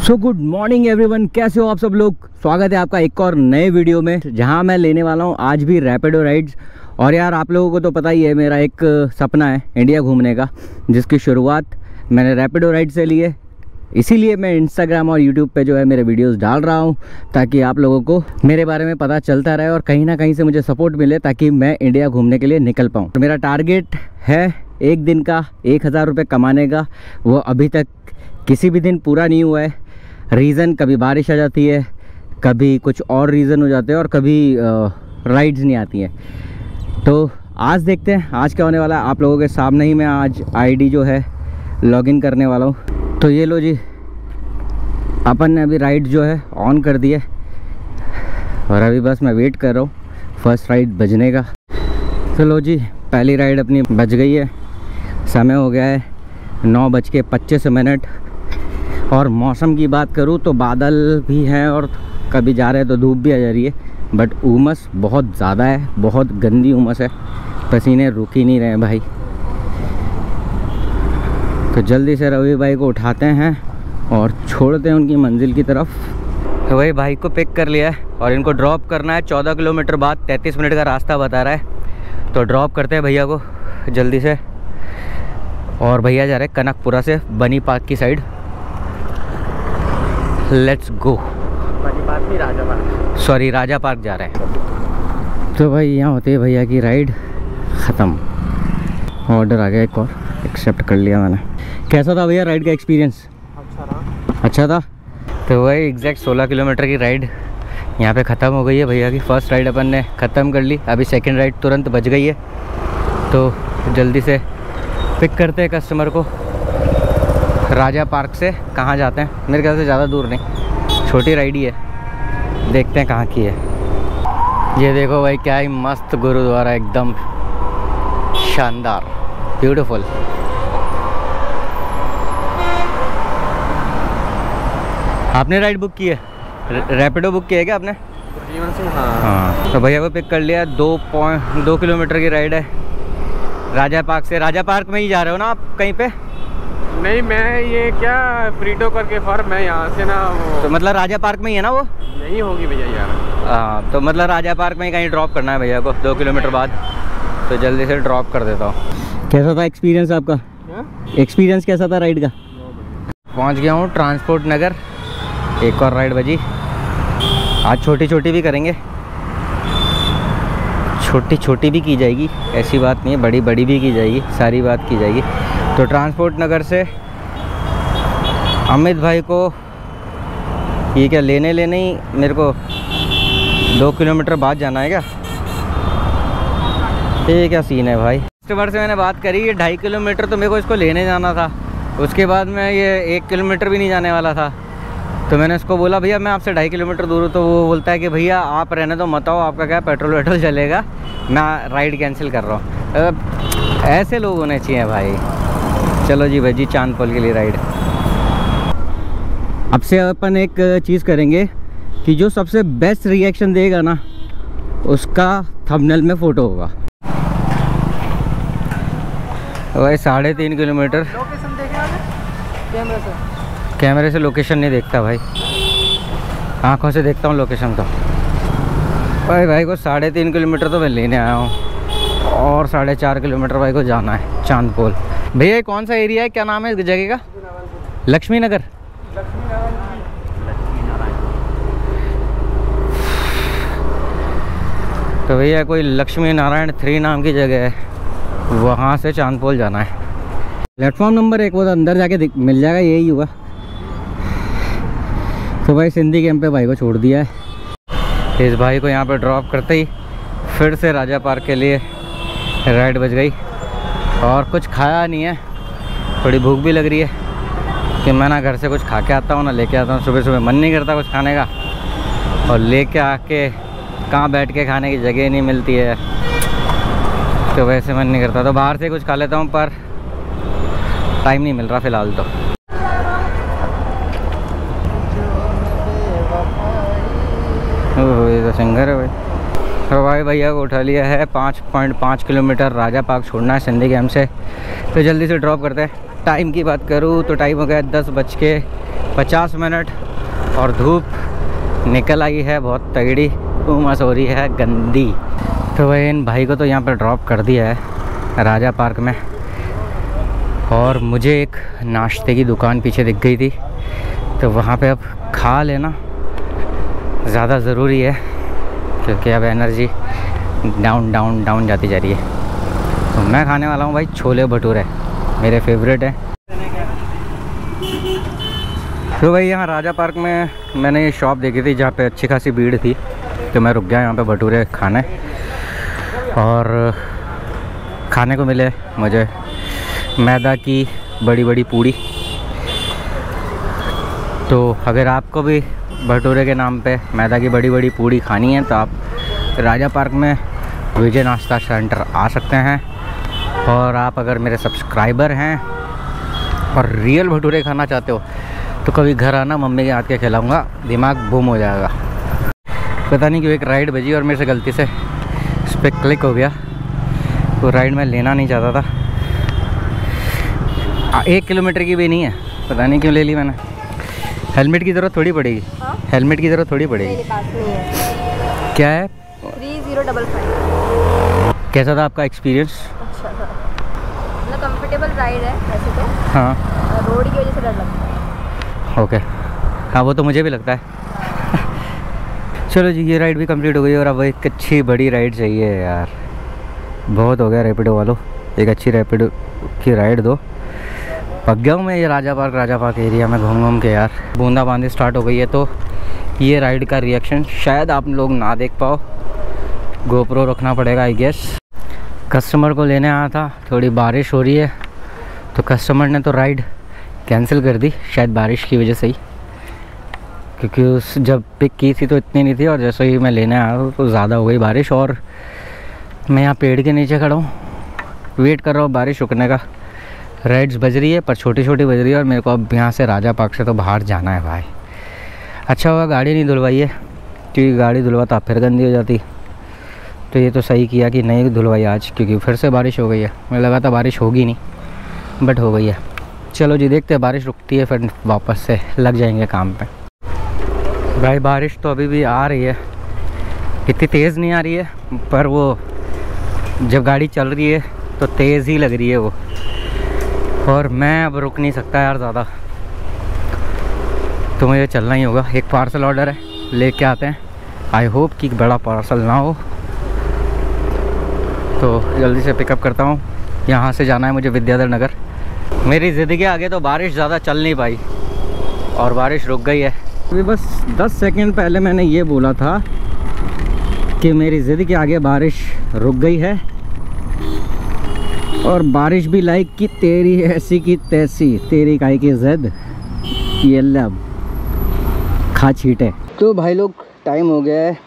So good morning everyone, कैसे हो आप सब लोग। स्वागत है आपका एक और नए वीडियो में, जहां मैं लेने वाला हूं आज भी रैपिडो राइड्स। और यार आप लोगों को तो पता ही है, मेरा एक सपना है इंडिया घूमने का, जिसकी शुरुआत मैंने रैपिडो राइड से ली है। इसीलिए मैं इंस्टाग्राम और यूट्यूब पे जो है मेरे वीडियोस डाल रहा हूं, ताकि आप लोगों को मेरे बारे में पता चलता रहे और कहीं ना कहीं से मुझे सपोर्ट मिले, ताकि मैं इंडिया घूमने के लिए निकल पाऊँ। तो मेरा टारगेट है एक दिन का 1000 रुपये कमाने का। वो अभी तक किसी भी दिन पूरा नहीं हुआ है। रीज़न, कभी बारिश आ जाती है, कभी कुछ और रीज़न हो जाते हैं, और कभी राइड्स नहीं आती हैं। तो आज देखते हैं आज क्या होने वाला है। आप लोगों के सामने ही मैं आज आईडी जो है लॉगिन करने वाला हूँ। तो ये लो जी, अपन ने अभी राइड जो है ऑन कर दी है, और अभी बस मैं वेट कर रहा हूँ फर्स्ट राइड बजने का। तो लो जी, पहली राइड अपनी बज गई है। समय हो गया है 9:25। और मौसम की बात करूँ तो बादल भी हैं, और कभी जा रहे हैं तो धूप भी आ जा रही है, बट उमस बहुत ज़्यादा है, बहुत गंदी उमस है। पसीने रुक ही नहीं रहे हैं भाई। तो जल्दी से रवि भाई को उठाते हैं और छोड़ते हैं उनकी मंजिल की तरफ। तो भाई भाई को पिक कर लिया है और इनको ड्रॉप करना है 14 किलोमीटर बाद। 33 मिनट का रास्ता बता रहा है, तो ड्रॉप करते हैं भैया को जल्दी से। और भैया जा रहे हैं कनकपुरा से बनी पार्क की साइड। Let's go. बनी पार्क नहीं, राजा पार्क। सॉरी, राजा पार्क जा रहे हैं। तो भाई यहाँ होती है भैया की राइड ख़त्म। ऑर्डर आ गया एक और, एक्सेप्ट कर लिया मैंने। कैसा था भैया राइड का एक्सपीरियंस? अच्छा था। तो भाई एग्जैक्ट 16 किलोमीटर की राइड यहाँ पे ख़त्म हो गई है भैया की। फर्स्ट राइड अपन ने ख़त्म कर ली, अभी सेकंड राइड तुरंत बज गई है। तो जल्दी से पिक करते हैं कस्टमर को राजा पार्क से। कहाँ जाते हैं, मेरे ख्याल से ज़्यादा दूर नहीं, छोटी राइड ही है। देखते हैं कहाँ की है। ये देखो भाई, क्या ही मस्त गुरुद्वारा, एकदम शानदार, ब्यूटीफुल। आपने राइड बुक की है? रैपिडो बुक किया है क्या आपने? जीवन सिंह। हाँ। तो भैया को पिक कर लिया। 2 किलोमीटर की राइड है राजा पार्क से। राजा पार्क में ही जा रहे हो ना आप कहीं पे? नहीं, मैं ये क्या फ्रीडो करके फॉर मैं यहाँ से ना वो। तो मतलब राजा पार्क में ही है ना वो? यही होगी भैया यार। हाँ, तो मतलब राजा पार्क में ही कहीं ड्रॉप करना है भैया को 2 किलोमीटर बाद। तो जल्दी से ड्रॉप कर देता हूँ। कैसा था एक्सपीरियंस आपका? एक्सपीरियंस कैसा था राइड का? पहुँच गया हूँ ट्रांसपोर्ट नगर। एक और राइड बजी। आज छोटी छोटी भी करेंगे, छोटी छोटी भी की जाएगी, ऐसी बात नहीं है, बड़ी बड़ी भी की जाएगी, सारी बात की जाएगी। तो ट्रांसपोर्ट नगर से अमित भाई को ये क्या लेने ही मेरे को 2 किलोमीटर बाद जाना है क्या? ये क्या सीन है भाई। कस्टमर से मैंने बात करी, ये 2.5 किलोमीटर तो मेरे को इसको लेने जाना था, उसके बाद मैं ये 1 किलोमीटर भी नहीं जाने वाला था। तो मैंने उसको बोला भैया मैं आपसे 2.5 किलोमीटर दूर हूँ। तो वो बोलता है कि भैया आप रहने दो, मत आओ, आपका क्या पेट्रोल वेट्रोल चलेगा, मैं राइड कैंसिल कर रहा हूँ। ऐसे लोग होने चाहिए भाई। चलो जी भाई जी, चांदपोल के लिए राइड। अब से अपन एक चीज़ करेंगे कि जो सबसे बेस्ट रिएक्शन देगा ना, उसका थंबनेल में फ़ोटो होगा। भाई 3.5 किलोमीटर। लोकेशन देखे आपने? कैमरे से लोकेशन नहीं देखता भाई, आँखों से देखता हूँ लोकेशन तो। भाई को 3.5 किलोमीटर तो मैं लेने आया हूँ, और 4.5 किलोमीटर भाई को जाना है चांदपोल। भैया ये कौन सा एरिया है, क्या नाम है इस जगह का? लक्ष्मी नगर। तो भैया कोई लक्ष्मी नारायण 3 नाम की जगह है, वहाँ से चांदपोल जाना है। प्लेटफॉर्म नंबर 1 वो तो अंदर जाके मिल जाएगा, यही हुआ। तो भाई सिंधी कैंप पे भाई को छोड़ दिया है। इस भाई को यहाँ पे ड्रॉप करते ही फिर से राजा पार्क के लिए राइड बज गई। और कुछ खाया नहीं है, थोड़ी भूख भी लग रही है कि मैं ना घर से कुछ खा के आता हूँ ना लेके आता हूँ। सुबह सुबह मन नहीं करता कुछ खाने का, और लेके आके कहाँ बैठ के खाने की जगह नहीं मिलती है, तो वैसे मन नहीं करता। तो बाहर से कुछ खा लेता हूँ, पर टाइम नहीं मिल रहा फ़िलहाल। तो ये तो सिंगर है भाई। तो भाई भैया को उठा लिया है। 5.5 किलोमीटर राजा पार्क छोड़ना है सिंधी कैंप से। तो जल्दी से ड्रॉप करते हैं। टाइम की बात करूँ तो टाइम हो गया 10:25 50 मिनट और धूप निकल आई है बहुत तगड़ी, उमस हो रही है गंदी। तो वही इन भाई को तो यहाँ पर ड्रॉप कर दिया है राजा पार्क में, और मुझे एक नाश्ते की दुकान पीछे दिख गई थी, तो वहाँ पे अब खा लेना ज़्यादा ज़रूरी है, क्योंकि अब एनर्जी डाउन डाउन डाउन जाती जा रही है। तो मैं खाने वाला हूँ भाई छोले भटूरे, मेरे फेवरेट हैं। तो भाई यहाँ राजा पार्क में मैंने ये शॉप देखी थी जहाँ पे अच्छी खासी भीड़ थी, तो मैं रुक गया यहाँ पे भटूरे खाने, और खाने को मिले मुझे मैदा की बड़ी बड़ी पूड़ी। तो अगर आपको भी भटूरे के नाम पे मैदा की बड़ी बड़ी पूड़ी खानी है तो आप राजा पार्क में विजय नाश्ता सेंटर आ सकते हैं। और आप अगर मेरे सब्सक्राइबर हैं और रियल भटूरे खाना चाहते हो तो कभी घर आना, मम्मी के हाथ के खिलाऊंगा, दिमाग बूम हो जाएगा। पता नहीं क्यों एक राइड बजी और मेरे से गलती से इस पर क्लिक हो गया। वो राइड मैं लेना नहीं चाहता था, 1 किलोमीटर की भी नहीं है, पता नहीं क्यों ले ली मैंने। हेलमेट की ज़रूरत थोड़ी पड़ेगी। हाँ? हेलमेट की ज़रूरत थोड़ी पड़ेगी। मेरे पास नहीं है। क्या है? 3055। कैसा था आपका एक्सपीरियंस? अच्छा था, मतलब कंफर्टेबल राइड है वैसे तो। हाँ, रोड की वजह से डर लगता है। ओके, हाँ वो तो मुझे भी लगता है। चलो जी, ये राइड भी कंप्लीट हो गई और अब एक अच्छी बड़ी राइड चाहिए यार। बहुत हो गया रैपिडो वालों, एक अच्छी रैपिडो की राइड दो। पक गया हूँ मैं ये राजा पार्क एरिया में घूम घूम के यार। बूंदाबांदी स्टार्ट हो गई है, तो ये राइड का रिएक्शन शायद आप लोग ना देख पाओ, गोप्रो रखना पड़ेगा आई गेस। कस्टमर को लेने आया था, थोड़ी बारिश हो रही है तो कस्टमर ने तो राइड कैंसिल कर दी, शायद बारिश की वजह से ही, क्योंकि उस जब पिक की थी तो इतनी नहीं थी, और जैसे ही मैं लेने आया तो ज़्यादा हो गई बारिश। और मैं यहाँ पेड़ के नीचे खड़ा हूँ, वेट कर रहा हूँ बारिश रुकने का। राइड्स बज रही है पर छोटी छोटी बज रही है, और मेरे को अब यहाँ से राजा पार्क से तो बाहर जाना है भाई। अच्छा हुआ गाड़ी नहीं धुलवाई है, क्योंकि गाड़ी धुलवाता फिर गंदी हो जाती। तो ये तो सही किया कि नहीं धुलवाई आज, क्योंकि फिर से बारिश हो गई है। मुझे लगा था बारिश होगी नहीं, बट हो गई है। चलो जी, देखते हैं बारिश रुकती है फिर वापस से लग जाएंगे काम पे। भाई बारिश तो अभी भी आ रही है, इतनी तेज़ नहीं आ रही है, पर वो जब गाड़ी चल रही है तो तेज़ ही लग रही है वो। और मैं अब रुक नहीं सकता यार ज़्यादा, तो मुझे चलना ही होगा। एक पार्सल ऑर्डर है, लेके आते हैं। आई होप कि बड़ा पार्सल ना हो, तो जल्दी से पिकअप करता हूँ। यहाँ से जाना है मुझे विद्याधर नगर। मेरी ज़िद के आगे तो बारिश ज़्यादा चल नहीं पाई और बारिश रुक गई है। अभी बस 10 सेकंड पहले मैंने ये बोला था कि मेरी ज़िद के आगे बारिश रुक गई है, और बारिश भी लाइक कि तेरी ऐसी की तैसी, तेरी काहे की ज़िद, ये लब खा छीटे। तो भाई लोग टाइम हो गया है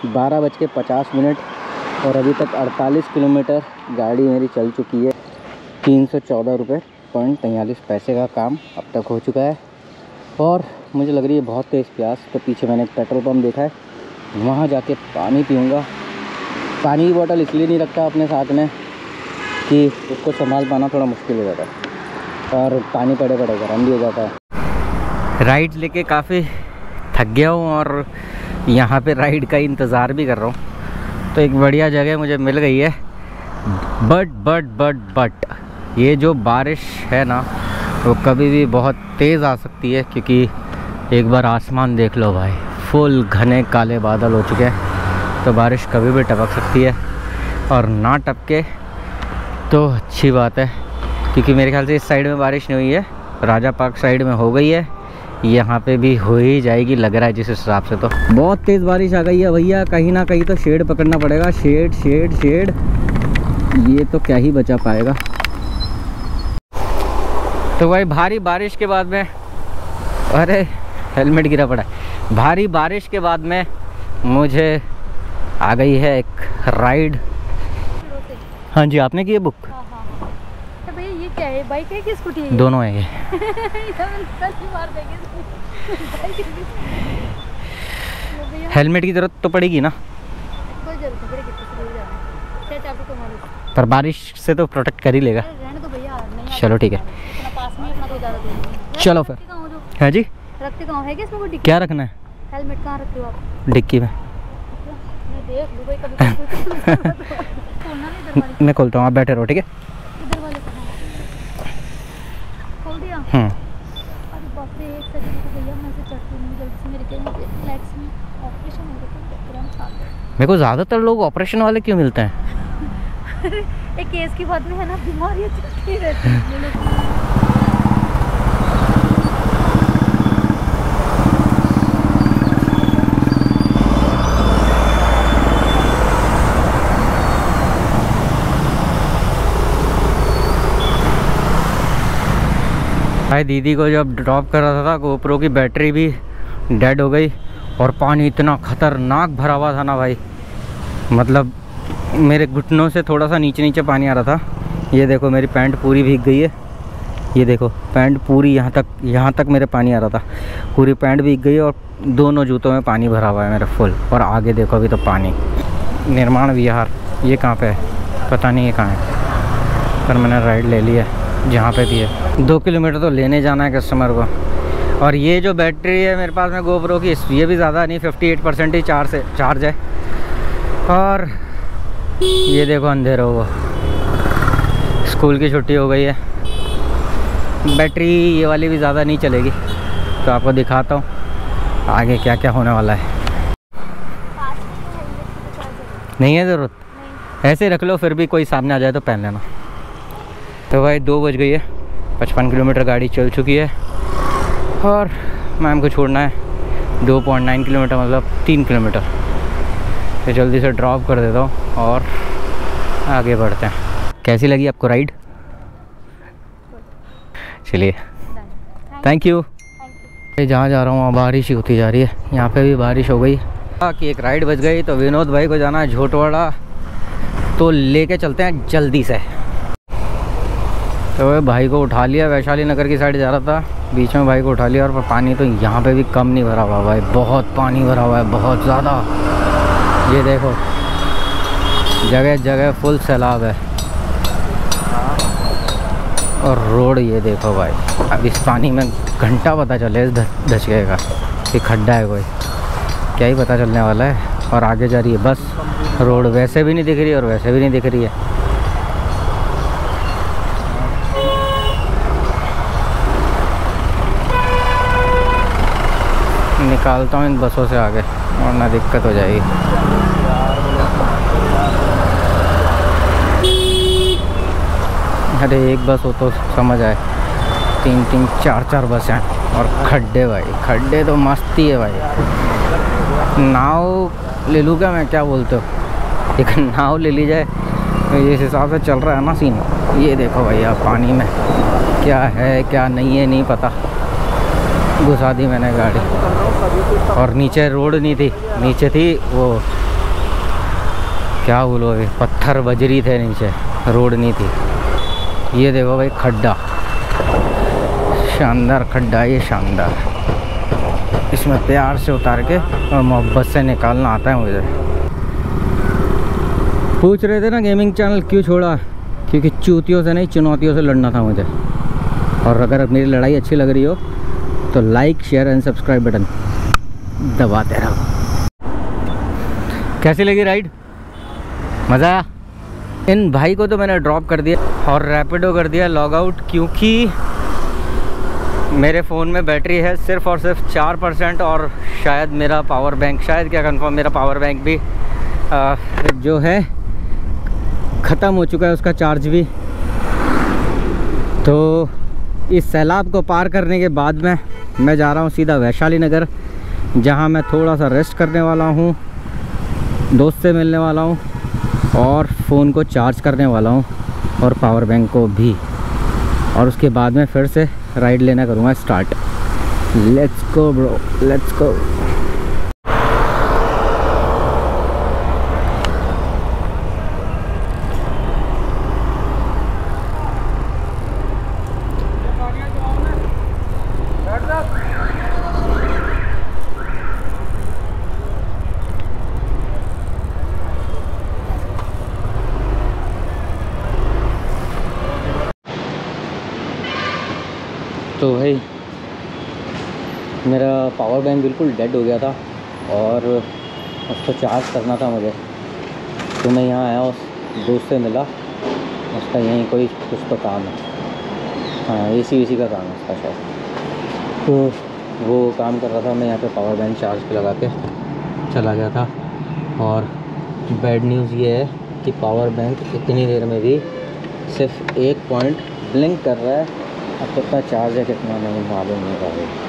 12:50 और अभी तक 48 किलोमीटर गाड़ी मेरी चल चुकी है। 314 रुपये 43 पैसे का काम अब तक हो चुका है, और मुझे लग रही है बहुत तेज़ प्यास। तो पीछे मैंने एक पेट्रोल पंप देखा है, वहाँ जाके पानी पीऊँगा। पानी की बोतल इसलिए नहीं रखता अपने साथ में कि उसको संभाल पाना थोड़ा मुश्किल हो जाता है, और पानी पड़े गर्म भी हो जाता है। राइड लेके काफ़ी थक गया हूँ, और यहाँ पे राइड का इंतज़ार भी कर रहा हूँ। तो एक बढ़िया जगह मुझे मिल गई है, बट ये जो बारिश है ना, वो कभी भी बहुत तेज़ आ सकती है, क्योंकि एक बार आसमान देख लो भाई, फुल घने काले बादल हो चुके हैं। तो बारिश कभी भी टपक सकती है, और ना टपके तो अच्छी बात है, क्योंकि मेरे ख्याल से इस साइड में बारिश नहीं हुई है, राजा पार्क साइड में हो गई है, यहाँ पे भी हो ही जाएगी लग रहा है जिस हिसाब से। तो बहुत तेज़ बारिश आ गई है भैया, कहीं ना कहीं तो शेड पकड़ना पड़ेगा। शेड ये तो क्या ही बचा पाएगा। तो भाई भारी बारिश के बाद में, अरे हेलमेट गिरा पड़ा है। भारी बारिश के बाद में मुझे आ गई है एक राइड। हाँ जी, आपने की है बुक? तो भैया ये क्या है, बाइक है कि स्कूटी है? दोनों है ये। हेलमेट की जरूरत तो पड़ेगी ना? कोई जरूरत नहीं पड़ेगी, पर बारिश से तो प्रोटेक्ट कर ही लेगा। रहने दो भैया, नहीं चलो ठीक है, पास में अपना तो ज़्यादा दूर नहीं। चलो फिर है जी? रखते कहाँ है? इसमें कोई डिक्की? क्या रखना है? हेलमेट कहाँ रखते हो आप? डिक्की में। मैं देख लूँ भाई, कभी कभी खोलना नहीं इधर वाले। मैं खोलता हूँ, आप बैठे रहो, ठीक है? इधर वाले कहाँ? खोल दिया? अरे बाप रे, एक सेकंड तो भैया, मैं से चढ़ती नहीं जल्दी से, मेरे के लेग्स में ऑपरेशन हो गया तो तुरंत आ गया। मेरे को ज़्यादातर लोग ऑपरेशन वाले क्यों मिलते हैं? एक केस की बात में है ना, बीमारियाँ चलती रहती हैं। भाई दीदी को जब ड्रॉप कर रहा था, गोप्रो की बैटरी भी डेड हो गई और पानी इतना खतरनाक भरा हुआ था ना भाई, मतलब मेरे घुटनों से थोड़ा सा नीचे नीचे पानी आ रहा था। ये देखो मेरी पैंट पूरी भीग गई है, ये देखो पैंट पूरी यहाँ तक मेरे पानी आ रहा था, पूरी पैंट भीग गई और दोनों जूतों में पानी भरा हुआ है मेरा फुल। और आगे देखो अभी तो पानी। निर्माण विहार ये कहाँ पे है पता नहीं, ये कहाँ है, पर मैंने राइड ले ली है जहाँ पे भी है। 2 किलोमीटर तो लेने जाना है कस्टमर को। और ये जो बैटरी है मेरे पास में गोप्रो की, ये भी ज़्यादा नहीं, 58% ही चार्ज है। और ये देखो अंधेरा हुआ, स्कूल की छुट्टी हो गई है। बैटरी ये वाली भी ज़्यादा नहीं चलेगी, तो आपको दिखाता हूँ आगे क्या क्या होने वाला है। नहीं है ज़रूरत, ऐसे रख लो, फिर भी कोई सामने आ जाए तो पहन लेना। तो भाई 2 बज गई है, 55 किलोमीटर गाड़ी चल चुकी है और मैम को छोड़ना है 2.9 किलोमीटर, मतलब 3 किलोमीटर। तो जल्दी से ड्रॉप कर देता हूँ और आगे बढ़ते हैं। कैसी लगी आपको राइड? चलिए, थैंक यू। जहाँ जा रहा हूँ वहाँ बारिश ही होती जा रही है, यहाँ पे भी बारिश हो गई कि एक राइड बच गई। तो विनोद भाई को जाना है झोटवाड़ा, तो लेके चलते हैं जल्दी से। तो भाई को उठा लिया, वैशाली नगर की साइड जा रहा था, बीच में भाई को उठा लिया। और पानी तो यहाँ पे भी कम नहीं भरा हुआ भाई, बहुत पानी भरा हुआ है, बहुत ज़्यादा। ये देखो जगह जगह फुल सैलाब है। और रोड ये देखो भाई, अब इस पानी में घंटा पता चले इस धचके का कि खड्डा है कोई, क्या ही पता चलने वाला है। और आगे जा रही है बस, रोड वैसे भी नहीं दिख रही है और वैसे भी नहीं दिख रही है। निकालता हूँ इन बसों से आगे वरना दिक्कत हो जाएगी। अरे एक बस हो तो समझ आए, 3 4 बस हैं और खड्डे भाई, खड्डे तो मस्ती है भाई। नाव ले लूँ क्या मैं, क्या बोलते हो? एक नाव ले ली जाए, इस हिसाब से चल रहा है ना सीन। ये देखो भैया पानी में क्या है क्या नहीं है नहीं पता, घुसा दी मैंने गाड़ी। और नीचे रोड नहीं थी, नीचे थी वो क्या बोलो, पत्थर बजरी थे नीचे, रोड नहीं थी। ये देखो भाई खड्डा, शानदार खड्डा, ये शानदार। इसमें प्यार से उतार के और मोहब्बत से निकालना आता है मुझे। पूछ रहे थे ना गेमिंग चैनल क्यों छोड़ा, क्योंकि चूतियों से नहीं चुनौतियों से लड़ना था मुझे। और अगर मेरी लड़ाई अच्छी लग रही हो तो like share and subscribe button दबाते रहो। कैसी लगी राइड? मज़ा आया? इन भाई को तो मैंने ड्रॉप कर दिया और रैपिडो कर दिया लॉग आउट, क्योंकि मेरे फ़ोन में बैटरी है सिर्फ़ और सिर्फ 4%। और शायद मेरा पावर बैंक, शायद क्या कंफर्म, मेरा पावर बैंक भी जो है ख़त्म हो चुका है, उसका चार्ज भी। तो इस सैलाब को पार करने के बाद में मैं जा रहा हूँ सीधा वैशाली नगर, जहाँ मैं थोड़ा सा रेस्ट करने वाला हूँ, दोस्त से मिलने वाला हूँ और फ़ोन को चार्ज करने वाला हूँ और पावर बैंक को भी। और उसके बाद में फिर से राइड लेना करूँगा start. Let's go bro, let's go. तो भाई पावर बैंक बिल्कुल डेड हो गया था और उसको चार्ज करना था मुझे, तो मैं यहाँ आया, उस दोस्त से मिला, उसका यहीं कोई कुछ तो काम है, हाँ एसी का काम है उसका शायद, तो वो काम कर रहा था। मैं यहाँ पे पावर बैंक चार्ज पे लगा के चला गया था। और बैड न्यूज़ ये है कि पावर बैंक इतनी देर में भी सिर्फ 1 पॉइंट ब्लिंक कर रहा है। अब कितना चार्ज है कितना नहीं मालूम नहीं पा रही।